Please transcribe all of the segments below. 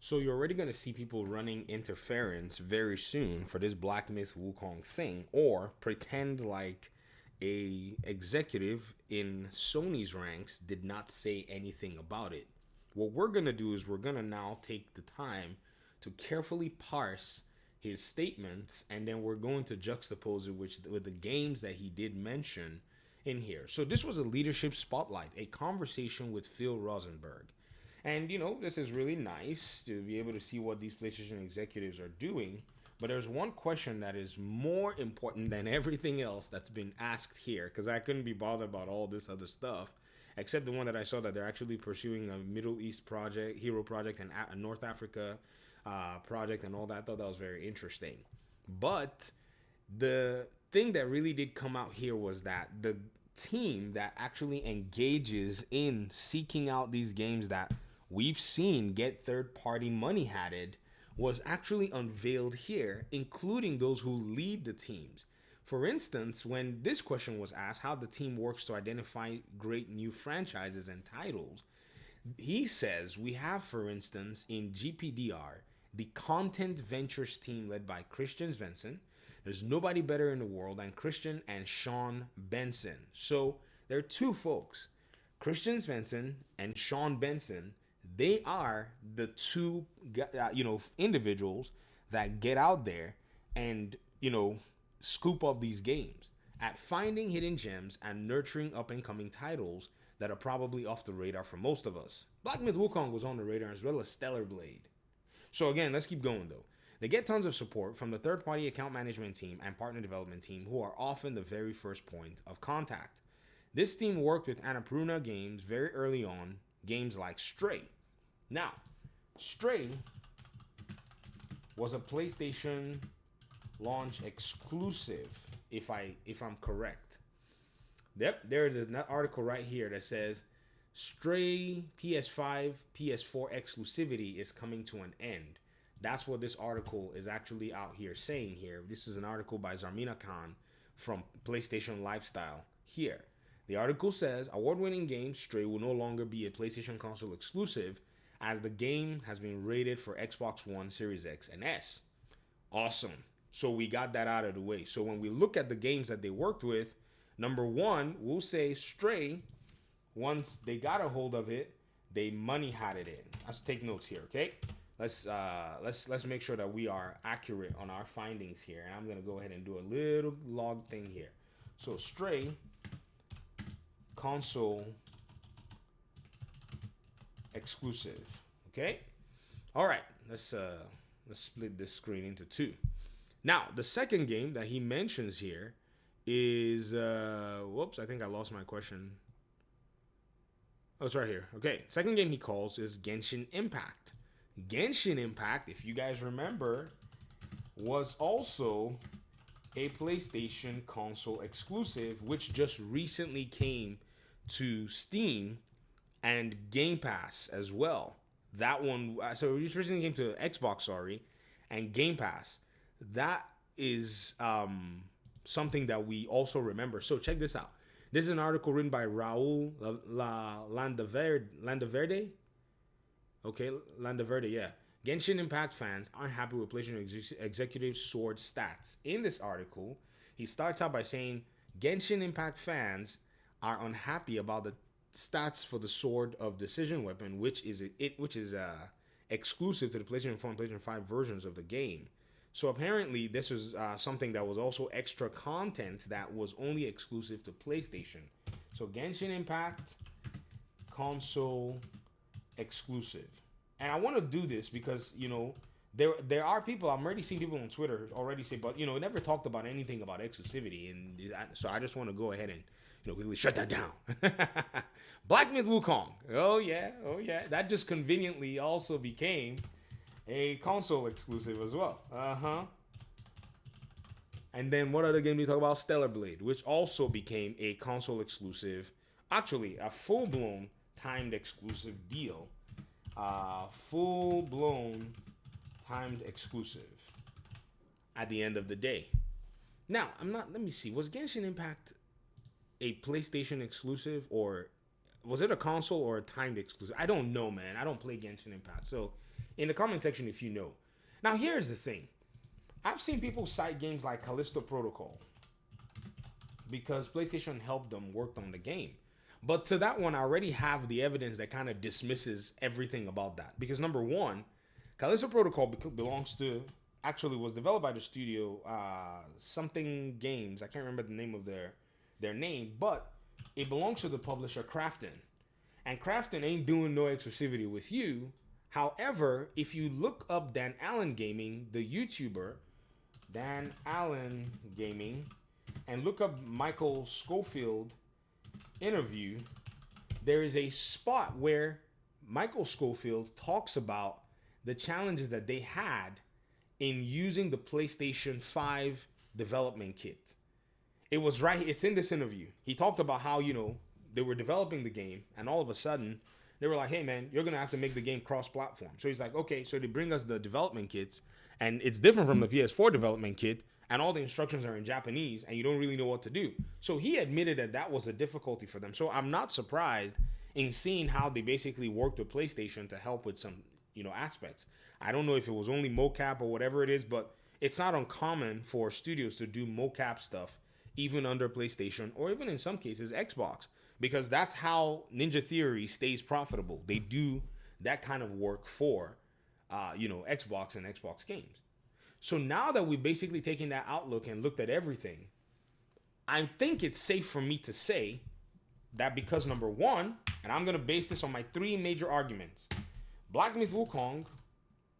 So you're already going to see people running interference very soon for this Black Myth Wukong thing, or pretend like a executive in Sony's ranks did not say anything about it. What we're going to do is we're going to now take the time to carefully parse his statements, and then we're going to juxtapose it with the games that he did mention in here. So this was a leadership spotlight, a conversation with Phil Rosenberg. And this is really nice to be able to see what these PlayStation executives are doing. But there's one question that is more important than everything else that's been asked here, because I couldn't be bothered about all this other stuff, except the one that I saw that they're actually pursuing a Middle East project, hero project, and a North Africa project and all that. I thought that was very interesting. But the thing that really did come out here was that the team that actually engages in seeking out these games that we've seen get third-party money hatted was actually unveiled here, including those who lead the teams. For instance, when this question was asked how the team works to identify great new franchises and titles, he says we have, for instance, in GPDR, the Content Ventures team led by Christian Svensson. There's nobody better in the world than Christian and Sean Benson. So there are two folks, Christian Svensson and Sean Benson. They are the two, individuals that get out there and, scoop up these games at finding hidden gems and nurturing up-and-coming titles that are probably off the radar for most of us. Black Myth Wukong was on the radar, as well as Stellar Blade. So again, let's keep going though. They get tons of support from the third-party account management team and partner development team, who are often the very first point of contact. This team worked with Annapurna Games very early on, games like Stray. Now, Stray was a PlayStation launch exclusive, if I'm correct. Yep, there is an article right here that says Stray PS5, PS4 exclusivity is coming to an end. That's what this article is actually out here saying here. This is an article by Zarmina Khan from PlayStation Lifestyle here. The article says award-winning game Stray will no longer be a PlayStation console exclusive, as the game has been rated for Xbox One, Series X, and S. Awesome. So we got that out of the way. So when we look at the games that they worked with, number one, we'll say Stray, once they got a hold of it, they money had it in. Let's take notes here, okay? Let's make sure that we are accurate on our findings here. And I'm gonna go ahead and do a little log thing here. So Stray console exclusive. Okay. All right. Let's split this screen into two. Now, the second game that he mentions here is whoops, I think I lost my question. Oh, it's right here. Okay. Second game he calls is Genshin Impact. Genshin Impact, if you guys remember, was also a PlayStation console exclusive, which just recently came to Steam and Game Pass as well. That one, so it recently came to Xbox, sorry, and Game Pass. That is something that we also remember. So check this out. This is an article written by Raul Landaverde. Okay, Landaverde, yeah. Genshin Impact fans aren't happy with PlayStation Executive Sword stats. In this article, he starts out by saying Genshin Impact fans are unhappy about the stats for the Sword of Decision Weapon, which is exclusive to the PlayStation 4 and PlayStation 5 versions of the game. So apparently, this was something that was also extra content that was only exclusive to PlayStation. So Genshin Impact console exclusive. And I want to do this because, there are people, I'm already seeing people on Twitter already say, but, it never talked about anything about exclusivity. And so I just want to go ahead and, quickly shut that down. Black Myth Wukong. Oh, yeah. That just conveniently also became a console exclusive as well. And then what other game do you talk about? Stellar Blade, which also became a console exclusive. Actually, a full-blown timed exclusive deal. Full-blown timed exclusive at the end of the day. Now, let me see. Was Genshin Impact a PlayStation exclusive, or was it a console or a timed exclusive? I don't know, man. I don't play Genshin Impact. So in the comment section if you know. Now, here's the thing. I've seen people cite games like Callisto Protocol because PlayStation helped them work on the game. But to that one, I already have the evidence that kind of dismisses everything about that. Because number one, Callisto Protocol was developed by the studio, something games. I can't remember the name of their name, but it belongs to the publisher Krafton. And Krafton ain't doing no exclusivity with you. However, if you look up Dan Allen Gaming, the YouTuber, Dan Allen Gaming, and look up Michael Schofield interview, there is a spot where Michael Schofield talks about the challenges that they had in using the PlayStation 5 development kit. It's in this interview. He talked about how, they were developing the game and all of a sudden they were like, hey man, you're going to have to make the game cross-platform. So he's like, okay, so they bring us the development kits and it's different from the PS4 development kit and all the instructions are in Japanese and you don't really know what to do. So he admitted that was a difficulty for them. So I'm not surprised in seeing how they basically worked with PlayStation to help with some, aspects. I don't know if it was only mocap or whatever it is, but it's not uncommon for studios to do mocap stuff even under PlayStation or even in some cases Xbox, because that's how Ninja Theory stays profitable. They do that kind of work for, Xbox and Xbox games. So now that we've basically taken that outlook and looked at everything, I think it's safe for me to say that because number one, and I'm going to base this on my three major arguments. Black Myth Wukong,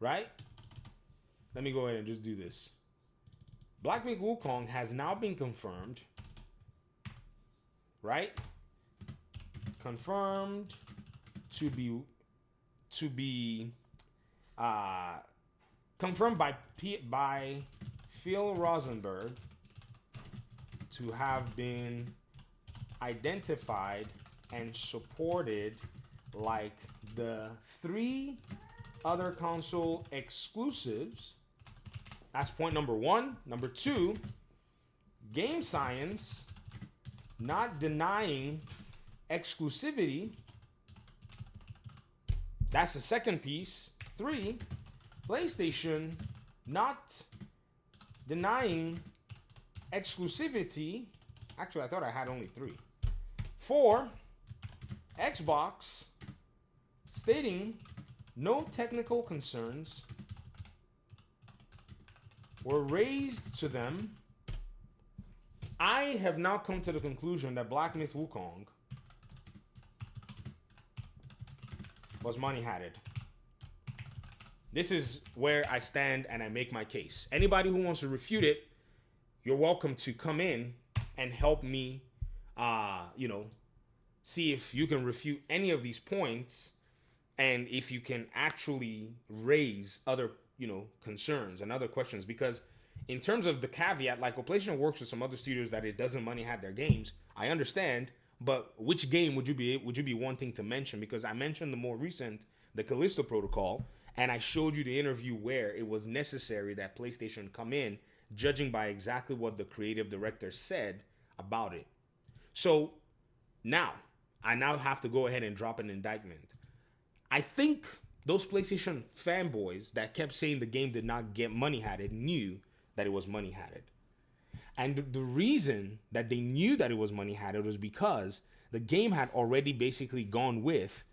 right? Let me go ahead and just do this. Black Myth Wukong has now been confirmed, right? Confirmed to be confirmed by Phil Rosenberg to have been identified and supported like the 3 other console exclusives. That's point number one. Number two, Game Science not denying exclusivity. That's the second piece. 3, PlayStation not denying exclusivity. Actually, I thought I had only 3. 4, Xbox stating no technical concerns were raised to them. I have now come to the conclusion that Black Myth Wukong was money-hatted. This is where I stand and I make my case. Anybody who wants to refute it, you're welcome to come in and help me, see if you can refute any of these points and if you can actually raise other, concerns and other questions. Because in terms of the caveat, like PlayStation works with some other studios that it doesn't money hat their games, I understand. But which game would you be wanting to mention? Because I mentioned the more recent, the Callisto Protocol, and I showed you the interview where it was necessary that PlayStation come in, judging by exactly what the creative director said about it. So now, I have to go ahead and drop an indictment. I think those PlayStation fanboys that kept saying the game did not get money-hatted knew that it was money-hatted. And the reason that they knew that it was money-hatted was because the game had already basically gone with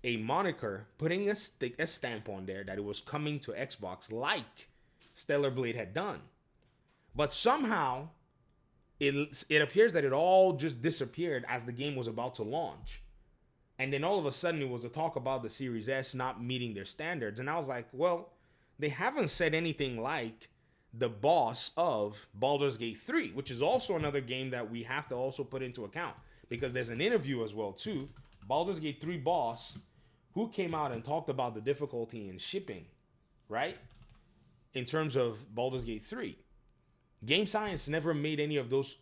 a moniker, putting a stamp on there that it was coming to Xbox like Stellar Blade had done. But somehow, it appears that it all just disappeared as the game was about to launch. And then all of a sudden, it was a talk about the Series S not meeting their standards. And I was like, well, they haven't said anything like the boss of Baldur's Gate 3, which is also another game that we have to also put into account. Because there's an interview as well, too. Baldur's Gate 3 boss, who came out and talked about the difficulty in shipping, right? In terms of Baldur's Gate 3. Game Science never made any of those,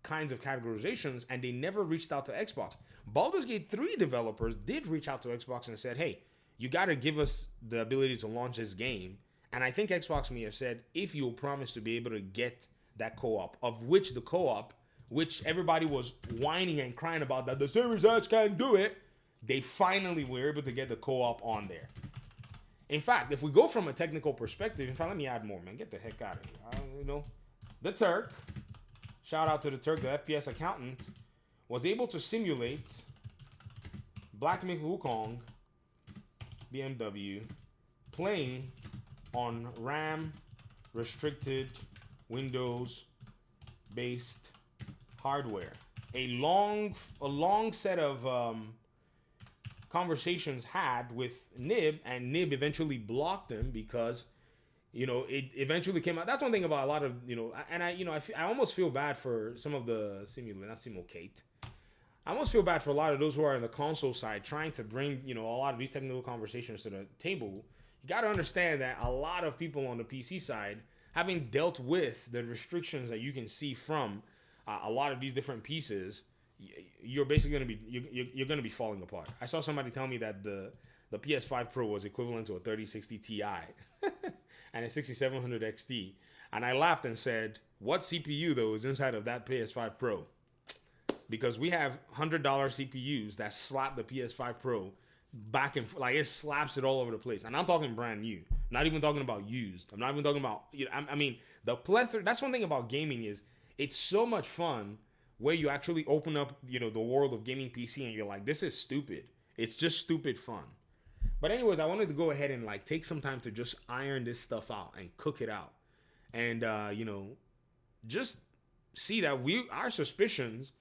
kinds of categorizations, and they never reached out to Xbox. Baldur's Gate 3 developers did reach out to Xbox and said, hey, you got to give us the ability to launch this game. And I think Xbox may have said, if you'll promise to be able to get that co-op, of which the co-op, which everybody was whining and crying about that the Series S can't do it, they finally were able to get the co-op on there. In fact, if we go from a technical perspective, in fact, let me add more, man. Get the heck out of here. The Turk, shout out to the Turk, the FPS accountant, was able to simulate Black Myth Wukong BMW playing on RAM restricted Windows based hardware. A long set of conversations had with Nib, and Nib eventually blocked him because it eventually came out. That's one thing about a lot of and I almost feel bad for some of the simulcate. I almost feel bad for a lot of those who are on the console side trying to bring a lot of these technical conversations to the table. You got to understand that a lot of people on the PC side, having dealt with the restrictions that you can see from a lot of these different pieces, you're basically going to be you're going to be falling apart. I saw somebody tell me that the PS5 Pro was equivalent to a 3060 Ti and a 6700 XT, and I laughed and said, "What CPU though is inside of that PS5 Pro?" Because we have $100 CPUs that slap the PS5 Pro back and like it slaps it all over the place, and I'm talking brand new. I'm not even talking about used. I'm not even talking about I mean the plethora. That's one thing about gaming is it's so much fun where you actually open up the world of gaming PC and you're like, this is stupid. It's just stupid fun. But anyways, I wanted to go ahead and like take some time to just iron this stuff out and cook it out, and just see that our suspicions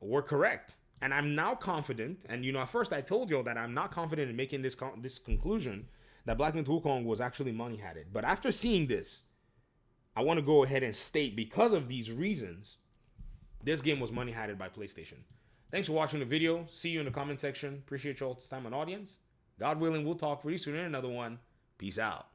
were correct. And I'm now confident, and at first I told you that I'm not confident in making this conclusion that Black Myth Wukong was actually money hatted. But after seeing this, I want to go ahead and state, because of these reasons, this game was money hatted by PlayStation. Thanks for watching the video. See you in the comment section. Appreciate y'all's time and audience. God willing, we'll talk pretty soon in another one. Peace out.